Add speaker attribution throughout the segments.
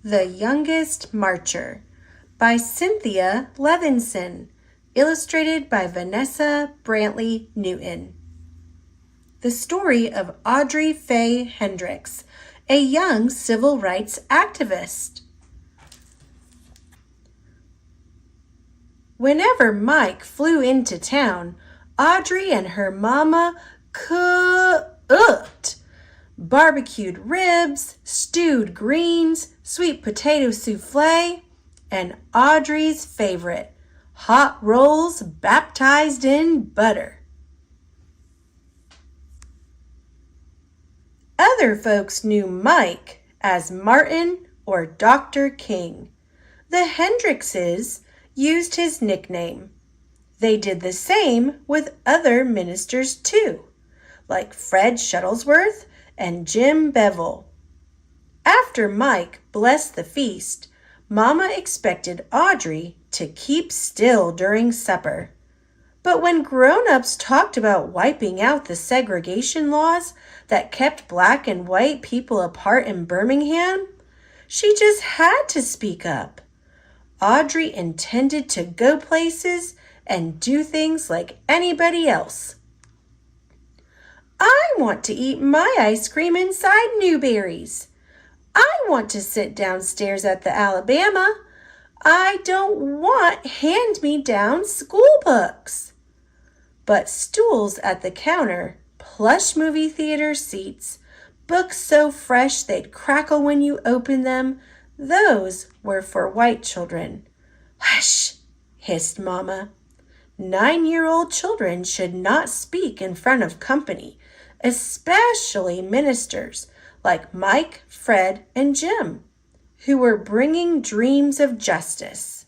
Speaker 1: The Youngest Marcher by Cynthia Levinson, illustrated by Vanessa Brantley-Newton. The story of Audrey Faye Hendricks, a young civil rights activist. Whenever Mike flew into town, Audrey and her mama cooked barbecued ribs, stewed greens, sweet potato souffle, and Audrey's favorite, hot rolls baptized in butter. Other folks knew Mike as Martin or Dr. King. The Hendrickses used his nickname. They did the same with other ministers too, like Fred Shuttlesworth and Jim Bevel. After Mike blessed the feast, Mama expected Audrey to keep still during supper. But when grown-ups talked about wiping out the segregation laws that kept black and white people apart in Birmingham, she just had to speak up. Audrey intended to go places and do things like anybody else. I want to eat my ice cream inside Newberry's. I want to sit downstairs at the Alabama. I don't want hand-me-down school books. But stools at the counter, plush movie theater seats, books so fresh they'd crackle when you open them, those were for white children. Hush, hissed Mama. 9-year-old children should not speak in front of company, especially ministers like Mike, Fred, and Jim, who were bringing dreams of justice.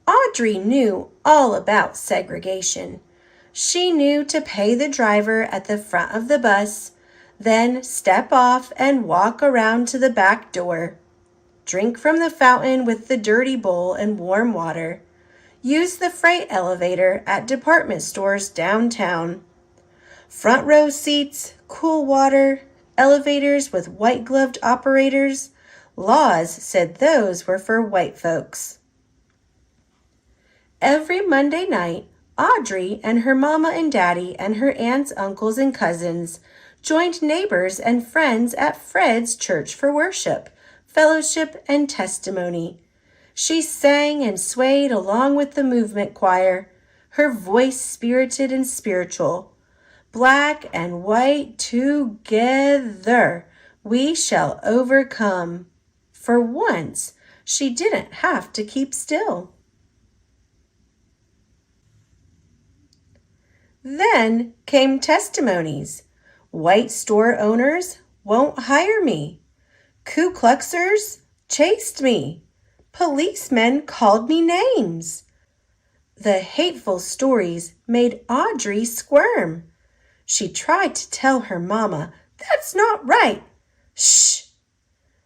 Speaker 1: Audrey knew all about segregation. She knew to pay the driver at the front of the bus, then step off and walk around to the back door. Drink from the fountain with the dirty bowl and warm water. Use the freight elevator at department stores downtown. Front row seats, cool water, elevators with white-gloved operators. Laws said those were for white folks. Every Monday night, Audrey and her mama and daddy and her aunts, uncles, and cousins joined neighbors and friends at Fred's church for worship, fellowship, and testimony. She sang and swayed along with the movement choir, her voice spirited and spiritual. Black and white together, we shall overcome. For once, she didn't have to keep still. Then came testimonies. White store owners won't hire me. Ku Kluxers chased me. Policemen called me names. The hateful stories made Audrey squirm. She tried to tell her mama, "That's not right." Shh!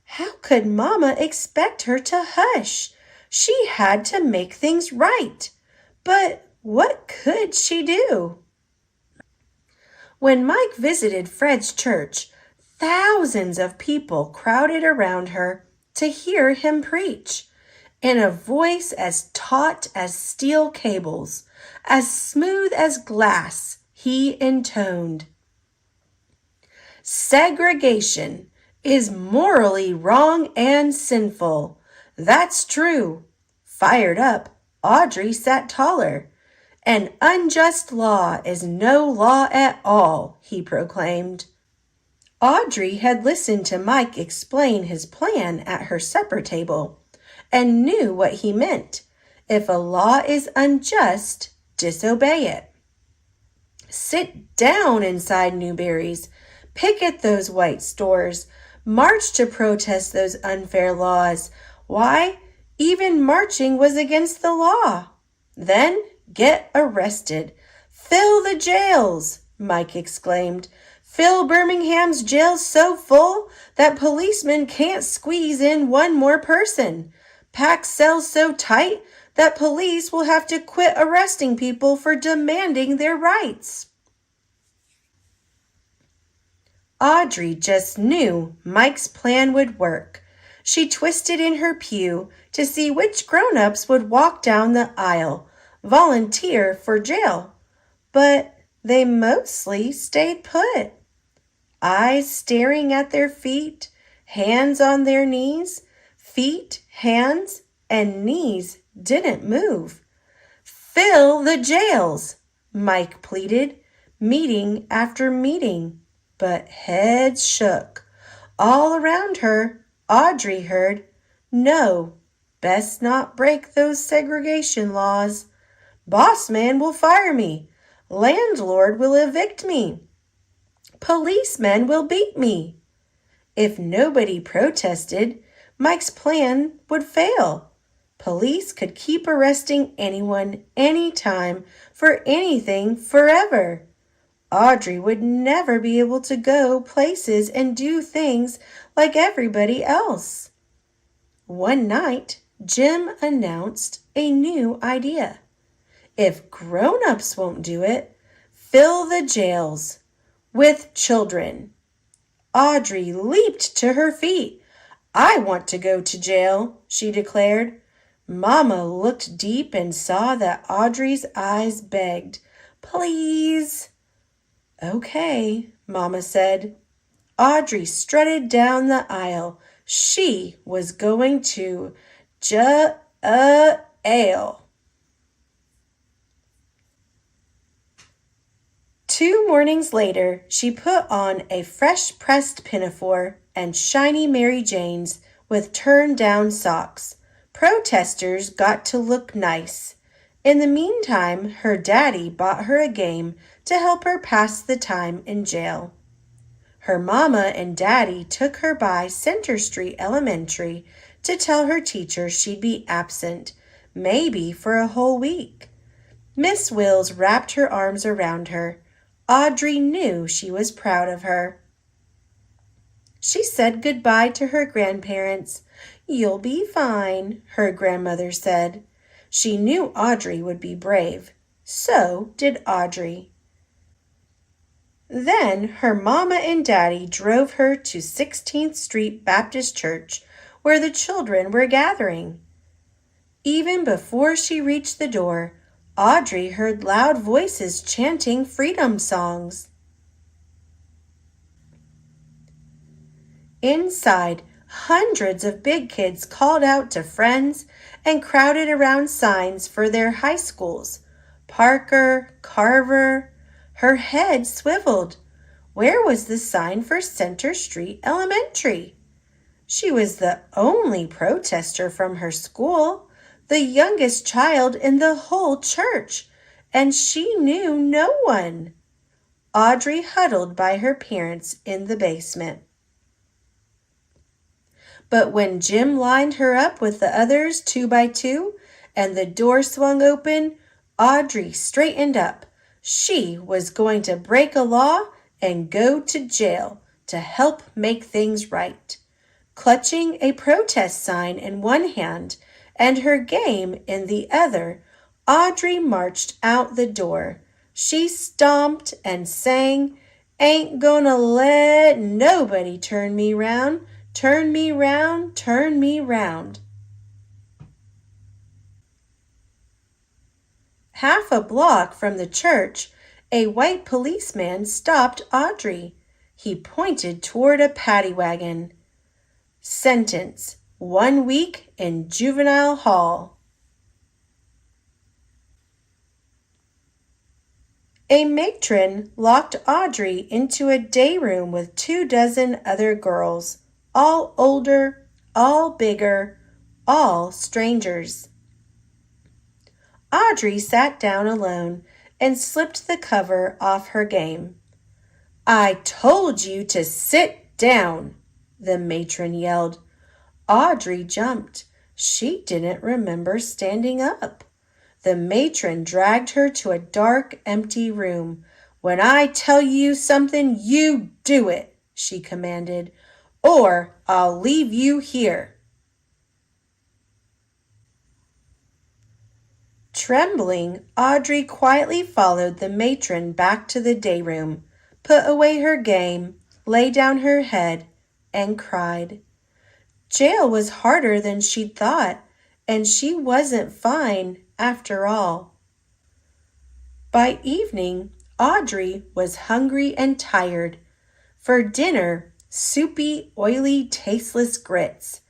Speaker 1: How could Mama expect her to hush? She had to make things right. But what could she do? When Mike visited Fred's church, thousands of people crowded around her to hear him preach. In a voice as taut as steel cables, as smooth as glass, he intoned, "Segregation is morally wrong and sinful. That's true." Fired up, Audrey sat taller. "An unjust law is no law at all," he proclaimed. Audrey had listened to Mike explain his plan at her supper table and knew what he meant. If a law is unjust, disobey it. Sit down inside Newberry's, picket those white stores, march to protest those unfair laws. Why, even marching was against the law. Then get arrested. Fill the jails, Mike exclaimed. Fill Birmingham's jails so full that policemen can't squeeze in one more person. Pack cells so tight that police will have to quit arresting people for demanding their rights. Audrey just knew Mike's plan would work. She twisted in her pew to see which grown-ups would walk down the aisle, volunteer for jail. But they mostly stayed put. Eyes staring at their feet, hands on their knees. Feet, hands, and knees didn't move. "Fill the jails," Mike pleaded, meeting after meeting. But heads shook. All around her, Audrey heard, "No, best not break those segregation laws. Boss man will fire me. Landlord will evict me. Policemen will beat me." If nobody protested, Mike's plan would fail. Police could keep arresting anyone, anytime, for anything, forever. Audrey would never be able to go places and do things like everybody else. One night, Jim announced a new idea. If grown-ups won't do it, fill the jails with children. Audrey leaped to her feet. "I want to go to jail," she declared. Mama looked deep and saw that Audrey's eyes begged, "Please." "Okay," Mama said. Audrey strutted down the aisle. She was going to jail. 2 mornings later, she put on a fresh-pressed pinafore and shiny Mary Janes with turned-down socks. Protesters got to look nice. In the meantime, her daddy bought her a game to help her pass the time in jail. Her mama and daddy took her by Center Street Elementary to tell her teacher she'd be absent, maybe for a whole week. Miss Wills wrapped her arms around her. Audrey knew she was proud of her. She said goodbye to her grandparents. "You'll be fine," her grandmother said. She knew Audrey would be brave. So did Audrey. Then her mama and daddy drove her to 16th Street Baptist Church, where the children were gathering. Even before she reached the door, Audrey heard loud voices chanting freedom songs. Inside, hundreds of big kids called out to friends and crowded around signs for their high schools. Parker, Carver. Her head swiveled. Where was the sign for Center Street Elementary? She was the only protester from her school, the youngest child in the whole church, and she knew no one. Audrey huddled by her parents in the basement. But when Jim lined her up with the others 2 by 2 and the door swung open, Audrey straightened up. She was going to break a law and go to jail to help make things right. Clutching a protest sign in one hand and her game in the other, Audrey marched out the door. She stomped and sang, "Ain't gonna let nobody turn me round. Turn me round, turn me round." Half a block from the church, a white policeman stopped Audrey. He pointed toward a paddy wagon. "Sentence, 1 week in juvenile hall." A matron locked Audrey into a day room with 24 other girls, all older, all bigger, all strangers. Audrey sat down alone and slipped the cover off her game. "I told you to sit down," the matron yelled. Audrey jumped. She didn't remember standing up. The matron dragged her to a dark, empty room. "When I tell you something, you do it," she commanded, "or I'll leave you here." Trembling, Audrey quietly followed the matron back to the day room, put away her game, lay down her head, and cried. Jail was harder than she'd thought, and she wasn't fine after all. By evening, Audrey was hungry and tired. For dinner, soupy, oily, tasteless grits.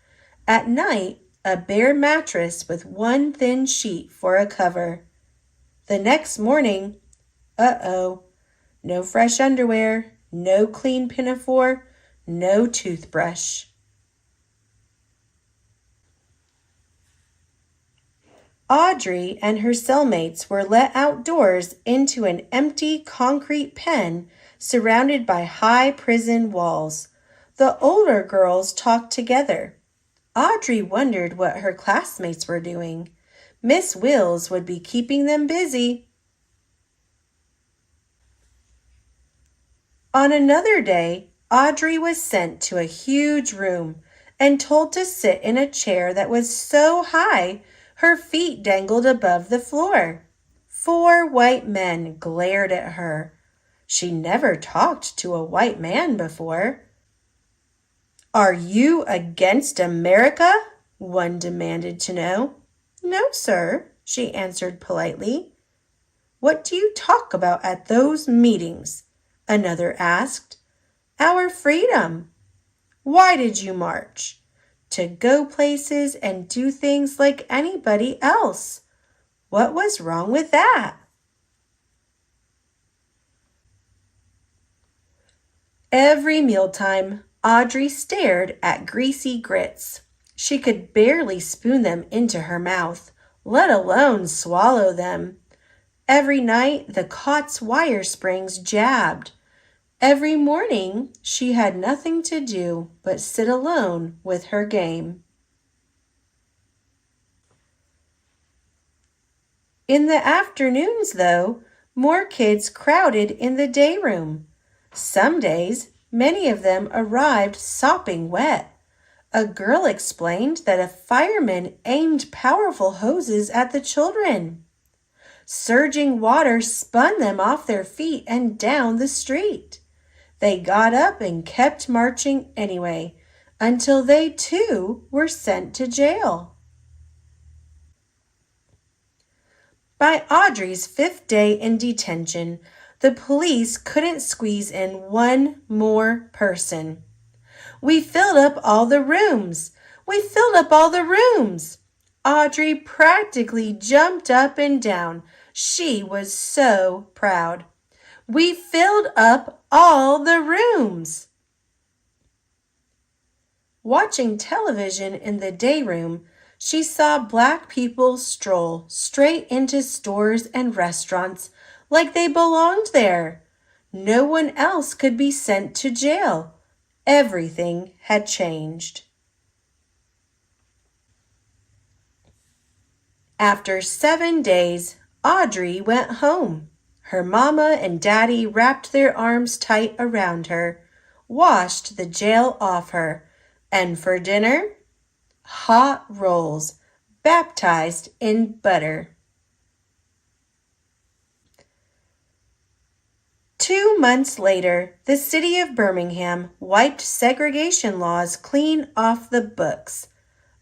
Speaker 1: At night, a bare mattress with one thin sheet for a cover. The next morning, no fresh underwear, no clean pinafore, no toothbrush. Audrey and her cellmates were let outdoors into an empty concrete pen surrounded by high prison walls. The older girls talked together. Audrey wondered what her classmates were doing. Miss Wills would be keeping them busy. On another day, Audrey was sent to a huge room and told to sit in a chair that was so high her feet dangled above the floor. 4 white men glared at her. She never talked to a white man before. "Are you against America?" one demanded to know. "No, sir," she answered politely. "What do you talk about at those meetings?" another asked. "Our freedom." "Why did you march?" "To go places and do things like anybody else." What was wrong with that? Every mealtime, Audrey stared at greasy grits. She could barely spoon them into her mouth, let alone swallow them. Every night, the cot's wire springs jabbed. Every morning, she had nothing to do but sit alone with her game. In the afternoons, though, more kids crowded in the day room. Some days, many of them arrived sopping wet. A girl explained that a fireman aimed powerful hoses at the children. Surging water spun them off their feet and down the street. They got up and kept marching anyway, until they too were sent to jail. By Audrey's 5th day in detention, the police couldn't squeeze in one more person. "We filled up all the rooms! We filled up all the rooms!" Audrey practically jumped up and down. She was so proud. "We filled up all the rooms!" Watching television in the day room, she saw black people stroll straight into stores and restaurants like they belonged there. No one else could be sent to jail. Everything had changed. After 7 days, Audrey went home. Her mama and daddy wrapped their arms tight around her, washed the jail off her, and for dinner, hot rolls baptized in butter. 2 months later, the city of Birmingham wiped segregation laws clean off the books.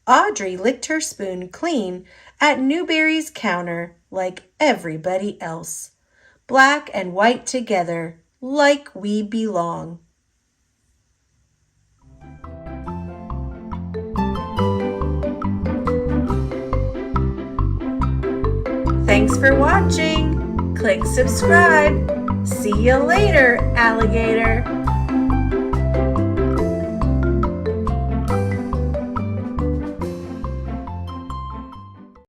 Speaker 1: Audrey licked her spoon clean at Newberry's counter like everybody else. Black and white together, like we belong. Thanks for watching. Click subscribe. See you later, alligator.